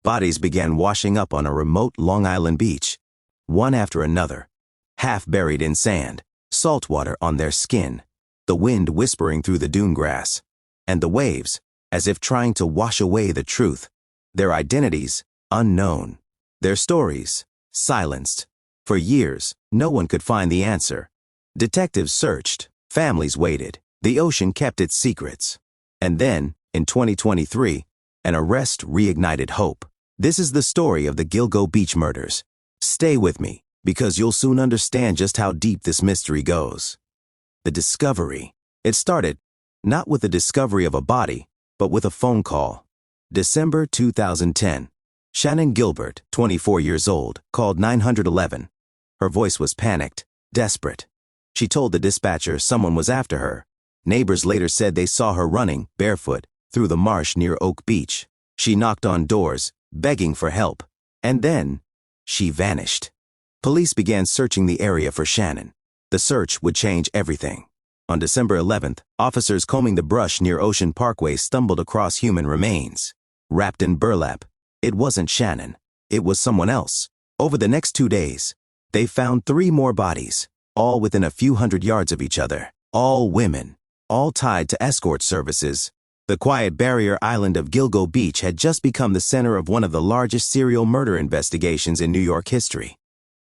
Bodies began washing up on a remote Long Island beach, one after another, half buried in sand, salt water on their skin, the wind whispering through the dune grass, and the waves, as if trying to wash away the truth, their identities unknown, their stories silenced. For years, no one could find the answer. Detectives searched, families waited, the ocean kept its secrets. And then, in 2023, an arrest reignited hope. This is the story of the Gilgo Beach murders. Stay with me, because you'll soon understand just how deep this mystery goes. The discovery. It started, not with the discovery of a body, but with a phone call. December 2010. Shannon Gilbert, 24 years old, called 911. Her voice was panicked, desperate. She told the dispatcher someone was after her. Neighbors later said they saw her running, barefoot, through the marsh near Oak Beach. She knocked on doors, begging for help. And then, she vanished. Police began searching the area for Shannon. The search would change everything. On December 11th, officers combing the brush near Ocean Parkway stumbled across human remains. Wrapped in burlap, it wasn't Shannon. It was someone else. Over the next 2 days, they found 3 more bodies, all within a few hundred yards of each other. All women, all tied to escort services. The quiet barrier island of Gilgo Beach had just become the center of one of the largest serial murder investigations in New York history.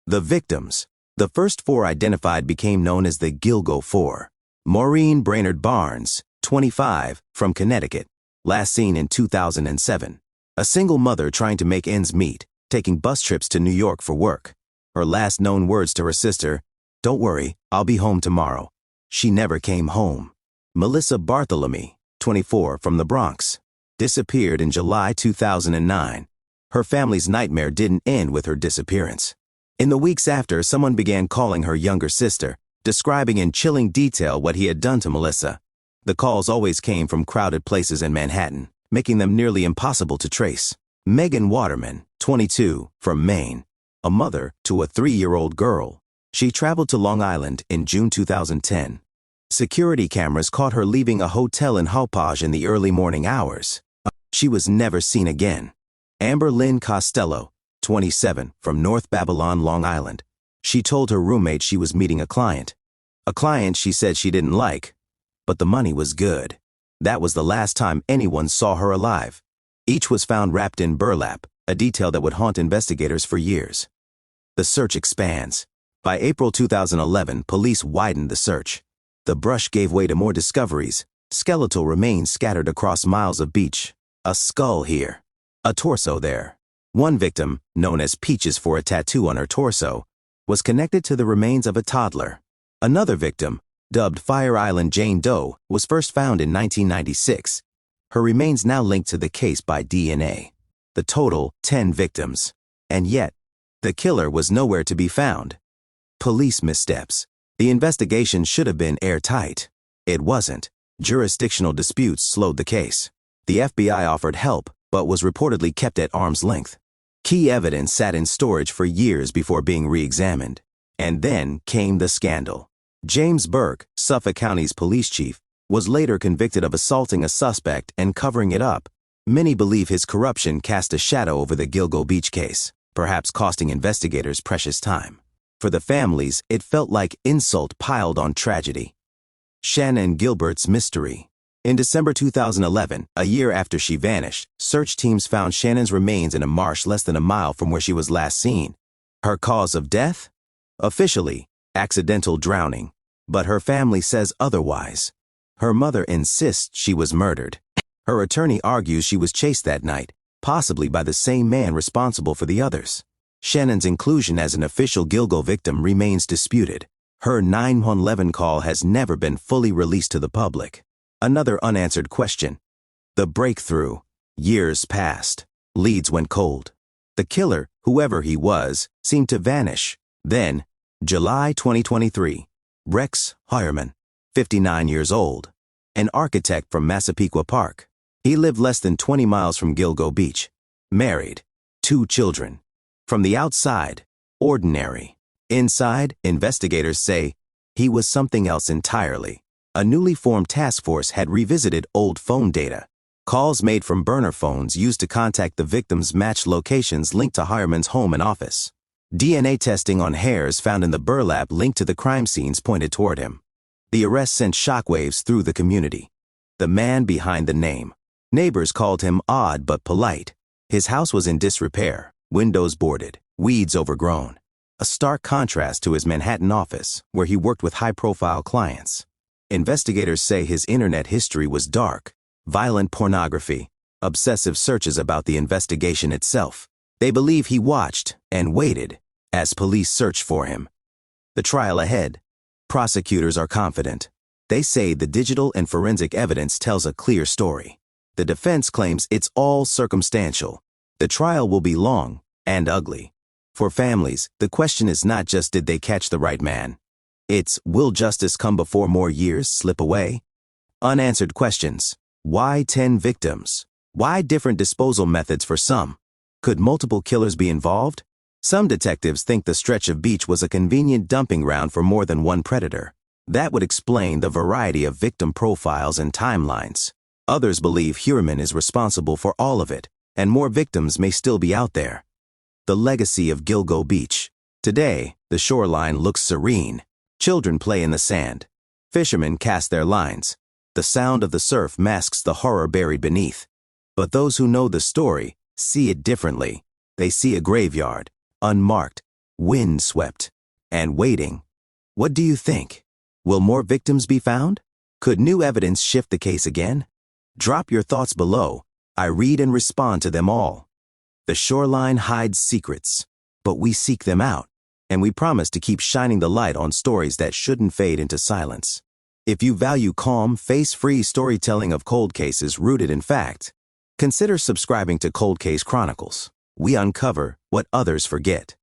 The victims, the first 4 identified, became known as the Gilgo 4. Maureen Brainerd Barnes, 25, from Connecticut, last seen in 2007. A single mother trying to make ends meet, taking bus trips to New York for work. Her last known words to her sister, "Don't worry, I'll be home tomorrow." She never came home. Melissa Bartholomew, 24, from the Bronx, disappeared in July 2009. Her family's nightmare didn't end with her disappearance. In the weeks after, someone began calling her younger sister, describing in chilling detail what he had done to Melissa. The calls always came from crowded places in Manhattan, making them nearly impossible to trace. Megan Waterman, 22, from Maine, a mother to a 3-year-old girl. She traveled to Long Island in June 2010. Security cameras caught her leaving a hotel in Hauppauge in the early morning hours. She was never seen again. Amber Lynn Costello, 27, from North Babylon, Long Island. She told her roommate she was meeting a client. A client she said she didn't like, but the money was good. That was the last time anyone saw her alive. Each was found wrapped in burlap, a detail that would haunt investigators for years. The search expands. By April 2011, police widened the search. The brush gave way to more discoveries. Skeletal remains scattered across miles of beach. A skull here, a torso there. One victim, known as Peaches for a tattoo on her torso, was connected to the remains of a toddler. Another victim, dubbed Fire Island Jane Doe, was first found in 1996. Her remains now linked to the case by DNA. The total, 10 victims. And yet, the killer was nowhere to be found. Police missteps. The investigation should have been airtight. It wasn't. Jurisdictional disputes slowed the case. The FBI offered help, but was reportedly kept at arm's length. Key evidence sat in storage for years before being re-examined. And then came the scandal. James Burke, Suffolk County's police chief, was later convicted of assaulting a suspect and covering it up. Many believe his corruption cast a shadow over the Gilgo Beach case, perhaps costing investigators precious time. For the families, it felt like insult piled on tragedy. Shannon Gilbert's mystery. In December 2011, a year after she vanished, search teams found Shannon's remains in a marsh less than a mile from where she was last seen. Her cause of death? Officially, accidental drowning, but her family says otherwise. Her mother insists she was murdered. Her attorney argues she was chased that night, possibly by the same man responsible for the others. Shannon's inclusion as an official Gilgo victim remains disputed. Her 911 call has never been fully released to the public. Another unanswered question. The breakthrough. Years passed. Leads went cold. The killer, whoever he was, seemed to vanish. Then, July 2023, Rex Heuermann, 59 years old, an architect from Massapequa Park. He lived less than 20 miles from Gilgo Beach, married, 2 children. From the outside, ordinary. Inside, investigators say, he was something else entirely. A newly formed task force had revisited old phone data, Calls made from burner phones used to contact the victims matched locations linked to Hireman's home and office. DNA testing on hairs found in the burlap linked to the crime scenes pointed toward him. The arrest sent shockwaves through the community. The man behind the name. Neighbors called him odd but polite. His house was in disrepair, windows boarded, weeds overgrown. A stark contrast to his Manhattan office, where he worked with high-profile clients. Investigators say his internet history was dark. Violent pornography, obsessive searches about the investigation itself. They believe he watched and waited as police searched for him. The trial ahead. Prosecutors are confident. They say the digital and forensic evidence tells a clear story. The defense claims it's all circumstantial. The trial will be long and ugly. For families, the question is not just did they catch the right man. It's will justice come before more years slip away? Unanswered questions. Why 10 victims? Why different disposal methods for some? Could multiple killers be involved? Some detectives think the stretch of beach was a convenient dumping ground for more than one predator. That would explain the variety of victim profiles and timelines. Others believe Hireman is responsible for all of it, and more victims may still be out there. The legacy of Gilgo Beach. Today, the shoreline looks serene. Children play in the sand. Fishermen cast their lines. The sound of the surf masks the horror buried beneath. But those who know the story see it differently. They see a graveyard, unmarked, wind-swept, and waiting. What do you think? Will more victims be found? Could new evidence shift the case again? Drop your thoughts below. I read and respond to them all. The shoreline hides secrets, but we seek them out, and we promise to keep shining the light on stories that shouldn't fade into silence. If you value calm, face-free storytelling of cold cases rooted in fact, consider subscribing to Cold Case Chronicles. We uncover what others forget.